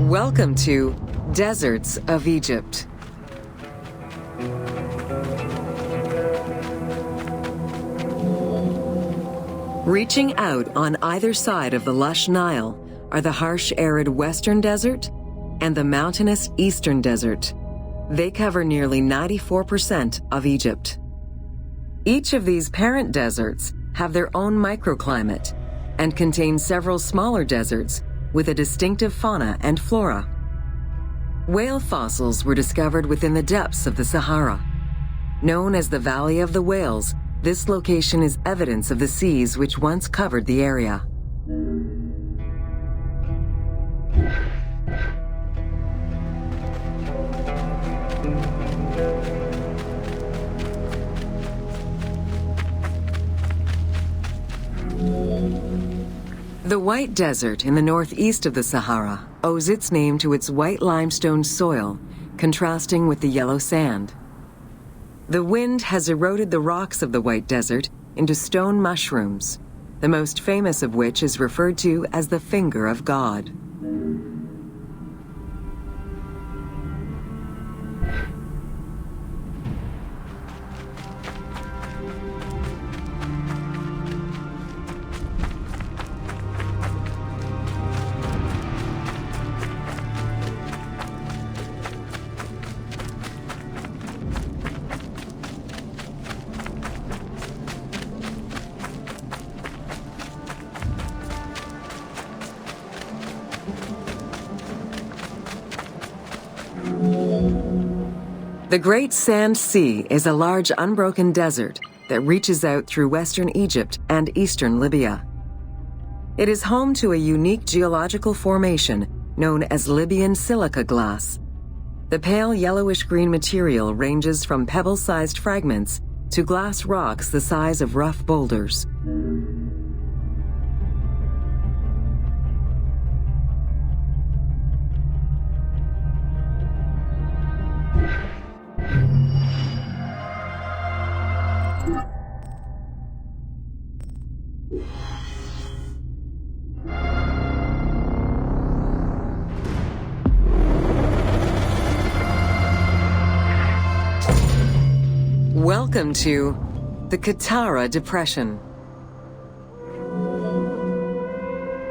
Welcome to Deserts of Egypt. Reaching out on either side of the lush Nile are the harsh, arid Western Desert and the mountainous Eastern Desert. They cover nearly 94% of Egypt. Each of these parent deserts have their own microclimate and contain several smaller deserts with a distinctive fauna and flora. Whale fossils were discovered within the depths of the Sahara. Known as the Valley of the Whales, this location is evidence of the seas which once covered the area. The White Desert in the northeast of the Sahara owes its name to its white limestone soil, contrasting with the yellow sand. The wind has eroded the rocks of the White Desert into stone mushrooms, the most famous of which is referred to as the Finger of God. The Great Sand Sea is a large unbroken desert that reaches out through western Egypt and eastern Libya. It is home to a unique geological formation known as Libyan silica glass. The pale yellowish-green material ranges from pebble-sized fragments to glass rocks the size of rough boulders. Welcome to the Qattara Depression.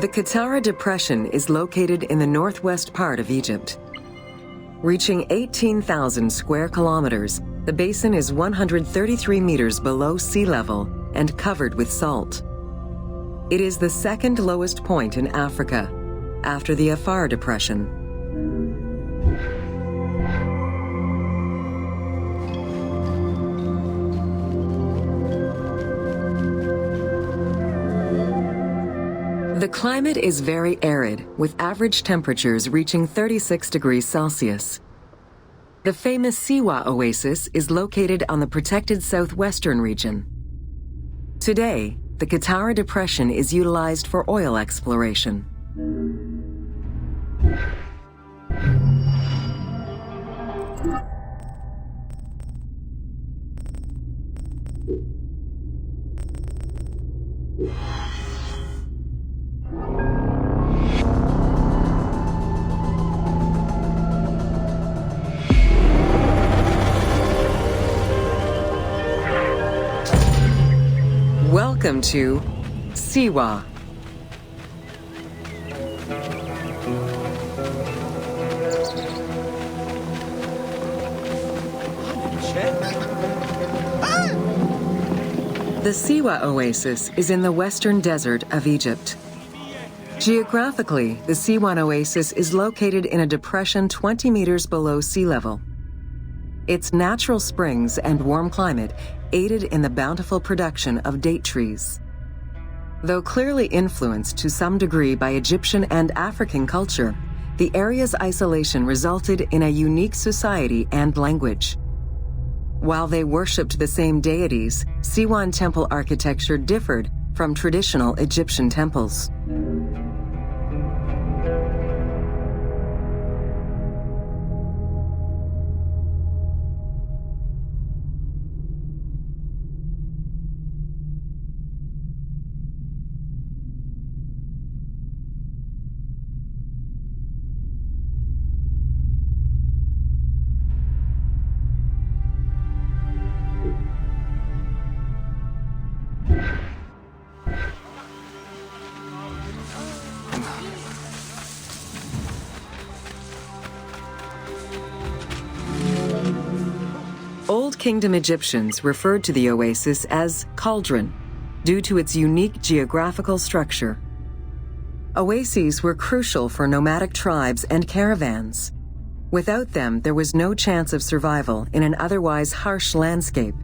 The Qattara Depression is located in the northwest part of Egypt. Reaching 18,000 square kilometers, the basin is 133 meters below sea level and covered with salt. It is the second lowest point in Africa, after the Afar Depression. The climate is very arid, with average temperatures reaching 36 degrees Celsius. The famous Siwa Oasis is located on the protected southwestern region. Today, the Qattara Depression is utilized for oil exploration. Welcome to Siwa. The Siwa Oasis is in the western desert of Egypt. Geographically, the Siwa Oasis is located in a depression 20 meters below sea level. Its natural springs and warm climate aided in the bountiful production of date trees. Though clearly influenced to some degree by Egyptian and African culture, the area's isolation resulted in a unique society and language. While they worshipped the same deities, Siwan temple architecture differed from traditional Egyptian temples. Old Kingdom Egyptians referred to the oasis as cauldron due to its unique geographical structure. Oases were crucial for nomadic tribes and caravans. Without them, there was no chance of survival in an otherwise harsh landscape.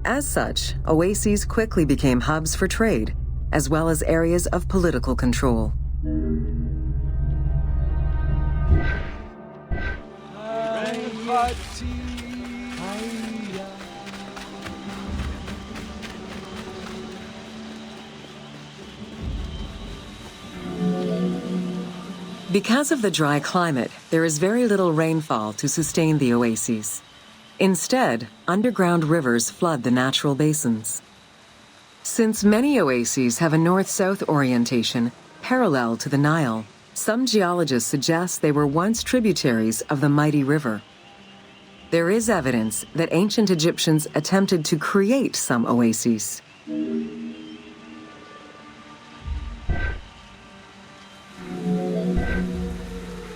As such, oases quickly became hubs for trade, as well as areas of political control. Because of the dry climate, there is very little rainfall to sustain the oases. Instead, underground rivers flood the natural basins. Since many oases have a north-south orientation parallel to the Nile, some geologists suggest they were once tributaries of the mighty river. There is evidence that ancient Egyptians attempted to create some oases.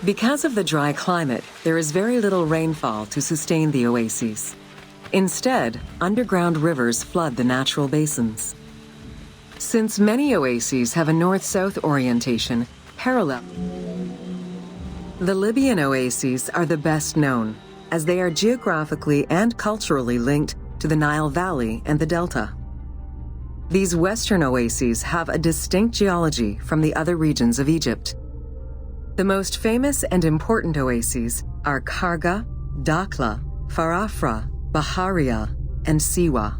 Because of the dry climate, there is very little rainfall to sustain the oases. Instead, underground rivers flood the natural basins. Since many oases have a north-south orientation parallel, the Libyan oases are the best known, as they are geographically and culturally linked to the Nile Valley and the Delta. These western oases have a distinct geology from the other regions of Egypt. The most famous and important oases are Karga, Dakhla, Farafra, Baharia, and Siwa.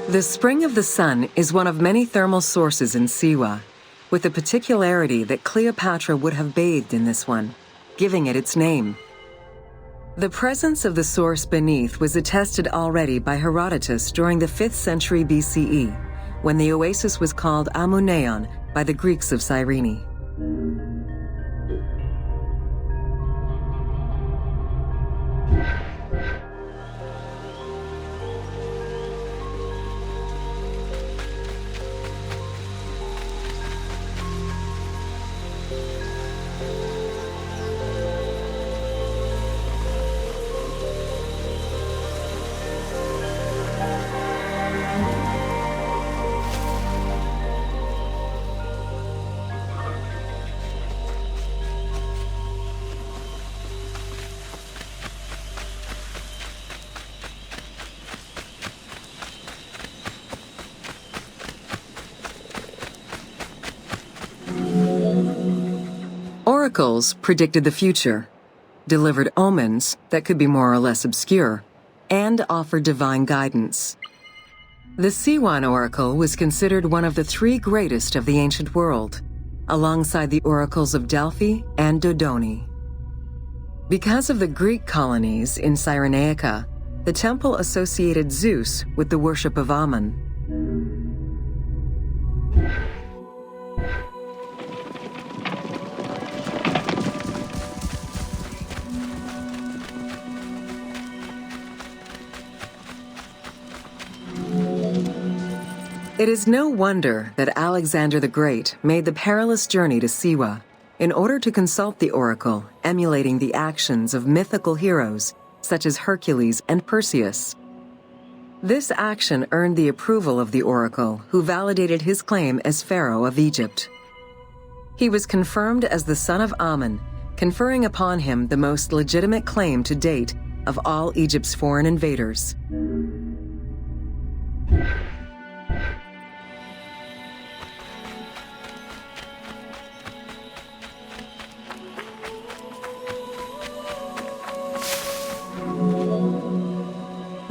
The Spring of the Sun is one of many thermal sources in Siwa, with the particularity that Cleopatra would have bathed in this one, giving it its name. The presence of the source beneath was attested already by Herodotus during the 5th century BCE, when the oasis was called Amuneion by the Greeks of Cyrene. Oracles predicted the future, delivered omens that could be more or less obscure, and offered divine guidance. The Siwan Oracle was considered one of the 3 greatest of the ancient world, alongside the oracles of Delphi and Dodoni. Because of the Greek colonies in Cyrenaica, the temple associated Zeus with the worship of Ammon. It is no wonder that Alexander the Great made the perilous journey to Siwa in order to consult the oracle, emulating the actions of mythical heroes such as Hercules and Perseus. This action earned the approval of the oracle, who validated his claim as Pharaoh of Egypt. He was confirmed as the son of Ammon, conferring upon him the most legitimate claim to date of all Egypt's foreign invaders.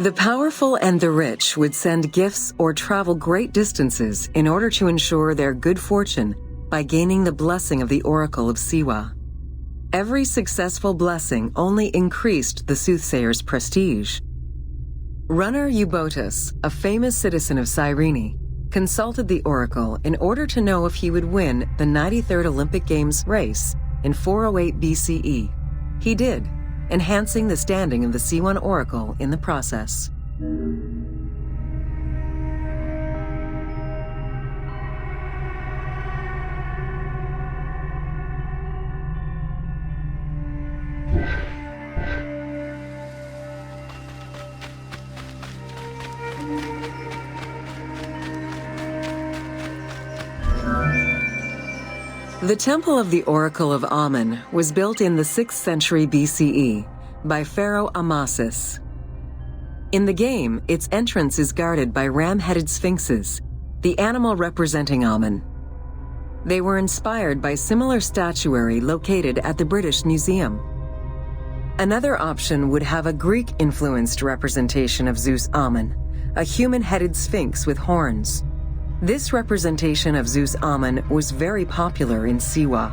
The powerful and the rich would send gifts or travel great distances in order to ensure their good fortune by gaining the blessing of the Oracle of Siwa. Every successful blessing only increased the soothsayer's prestige. Runner Eubotus, a famous citizen of Cyrene, consulted the oracle in order to know if he would win the 93rd Olympic Games race in 408 BCE. He did, enhancing the standing of the C1 oracle in the process. The Temple of the Oracle of Amun was built in the 6th century BCE by Pharaoh Amasis. In the game, its entrance is guarded by ram-headed sphinxes, the animal representing Amun. They were inspired by similar statuary located at the British Museum. Another option would have a Greek-influenced representation of Zeus Amun, a human-headed sphinx with horns. This representation of Zeus Amun was very popular in Siwa.